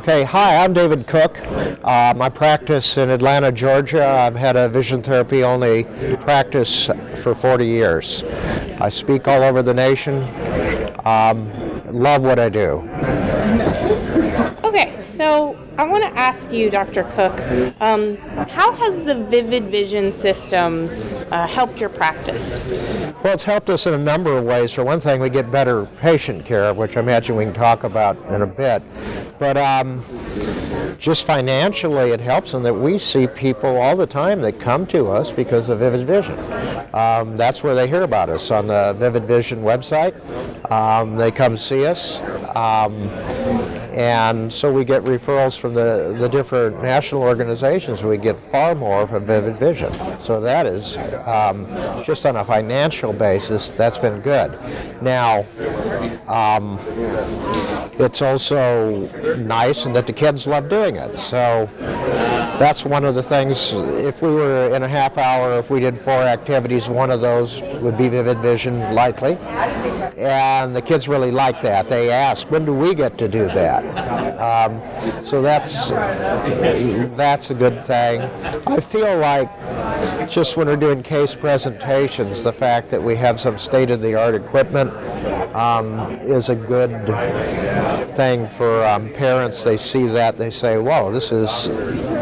Okay, hi, I'm David Cook. I practice in Atlanta, Georgia. I've had a vision therapy only practice for 40 years. I speak all over the nation. Love what I do. Okay, so I want to ask you, Dr. Cook, how has the Vivid Vision system helped your practice? Well, it's helped us in a number of ways. For one thing, we get better patient care, which I imagine we can talk about in a bit. But just financially, it helps in that we see people all the time that come to us because of Vivid Vision. That's where they hear about us, on the Vivid Vision website. They come see us. And so we get referrals from the different national organizations. We get far more from Vivid Vision. So that is, just on a financial basis, that's been good. Now, it's also nice in that the kids love doing it. So that's one of the things. If we were in a half hour, if we did 4 activities, one of those would be Vivid Vision, likely. And the kids really like that. They ask, when do we get to do that? So that's a good thing. I feel like just when we're doing case presentations, the fact that we have some state-of-the-art equipment is a good thing for parents. They see that, they say, whoa, this is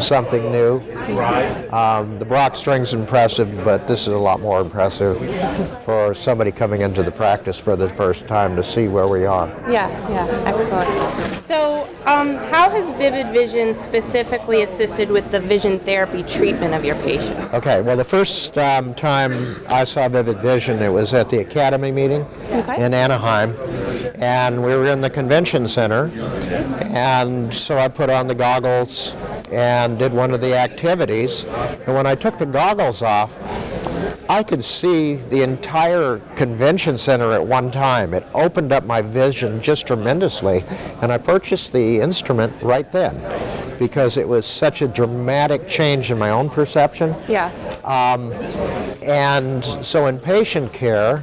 something new. The Brock string's impressive, but this is a lot more impressive for somebody coming into the practice for the first time to see where we are. Yeah, excellent. So, how has Vivid Vision specifically assisted with the vision therapy treatment of your patients? Okay, well, the first time I saw Vivid Vision, it was at the Academy meeting in Anaheim, and we were in the convention center, and so I put on the goggles and did one of the activities, and when I took the goggles off, I could see the entire convention center at one time. It opened up my vision just tremendously, and I purchased the instrument right then because it was such a dramatic change in my own perception. Yeah. And so in patient care,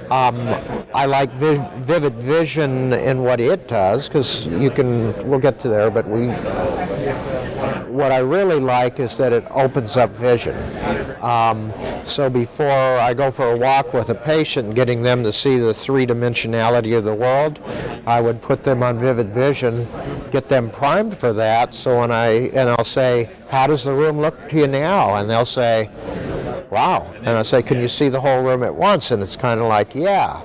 I like Vivid Vision in what it does, because we'll get to there, but what I really like is that it opens up vision. So before I go for a walk with a patient, getting them to see the 3-dimensionality of the world, I would put them on Vivid Vision, get them primed for that. So I'll say, how does the room look to you now? And they'll say, wow. And I say, can you see the whole room at once? And it's kind of like, yeah.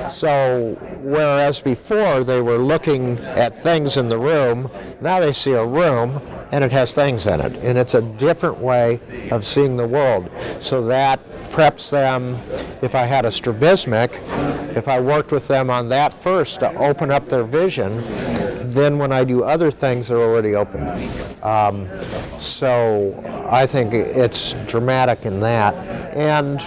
So whereas before they were looking at things in the room, now they see a room and it has things in it. And it's a different way of seeing the world. So that preps them, if I had a strabismic, if I worked with them on that first to open up their vision, then when I do other things, they're already open. So I think it's dramatic in that. And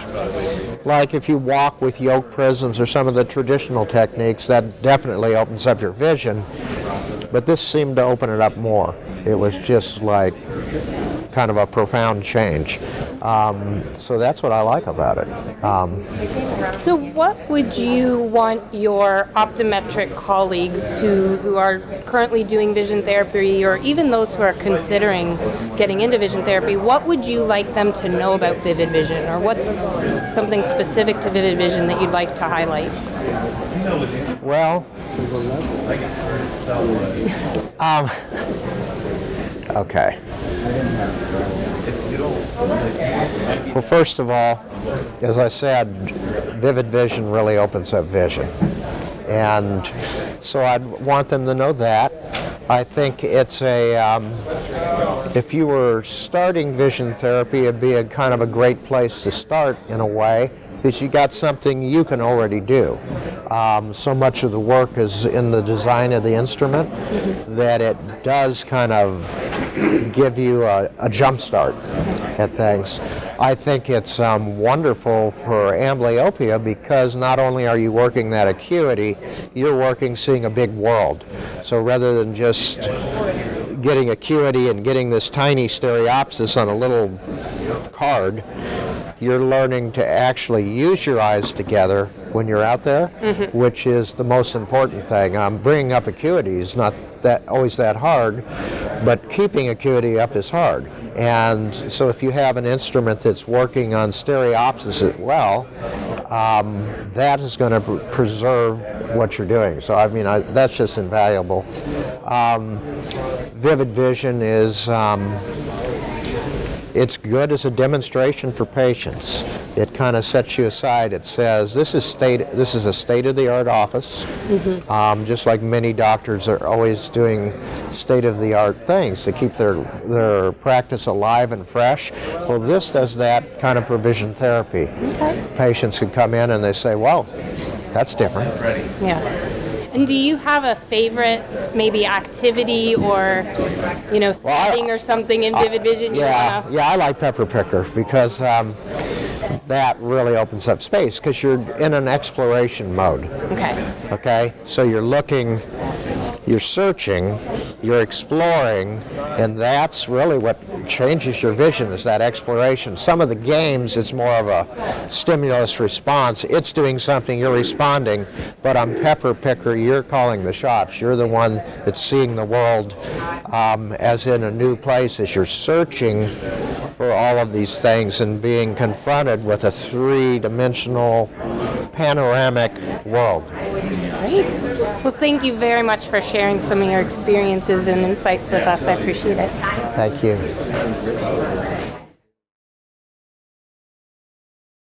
like if you walk with yoke prisms or some of the traditional techniques, that definitely opens up your vision. But this seemed to open it up more. It was just like kind of a profound change. So that's what I like about it. So what would you want your optometric colleagues who are currently doing vision therapy, or even those who are considering getting into vision therapy, what would you like them to know about Vivid Vision, or what's something specific to Vivid Vision that you'd like to highlight? Well, okay. Well, first of all, as I said, Vivid Vision really opens up vision. And so I'd want them to know that. I think it's if you were starting vision therapy, it'd be a kind of a great place to start in a way, because you got something you can already do. So much of the work is in the design of the instrument that it does kind of give you a jump start at things. I think it's wonderful for amblyopia because not only are you working that acuity, you're working seeing a big world. So rather than just getting acuity and getting this tiny stereopsis on a little card, you're learning to actually use your eyes together when you're out there, which is the most important thing. Bringing up acuity is not always that hard, but keeping acuity up is hard. And so if you have an instrument that's working on stereopsis well, that is going to preserve what you're doing. So I mean, that's just invaluable. Vivid vision is it's good as a demonstration for patients. It kind of sets you aside. It says this is a state-of-the-art office, just like many doctors are always doing state-of-the-art things to keep their practice alive and fresh. Well, this does that kind of for vision therapy. Okay. Patients can come in and they say, "Well, that's different." Yeah. And do you have a favorite, maybe activity or, setting or something in Vivid Vision? Yeah, I like Pepper Picker because that really opens up space because you're in an exploration mode. Okay. So you're looking, you're searching, you're exploring, and that's really what changes your vision is that exploration. Some of the games, it's more of a stimulus response. It's doing something, you're responding, but on Pepper Picker, you're calling the shots. You're the one that's seeing the world as in a new place as you're searching for all of these things and being confronted with a three-dimensional panoramic world. Great. Well, thank you very much for sharing some of your experiences and insights with us. I appreciate it. Thank you.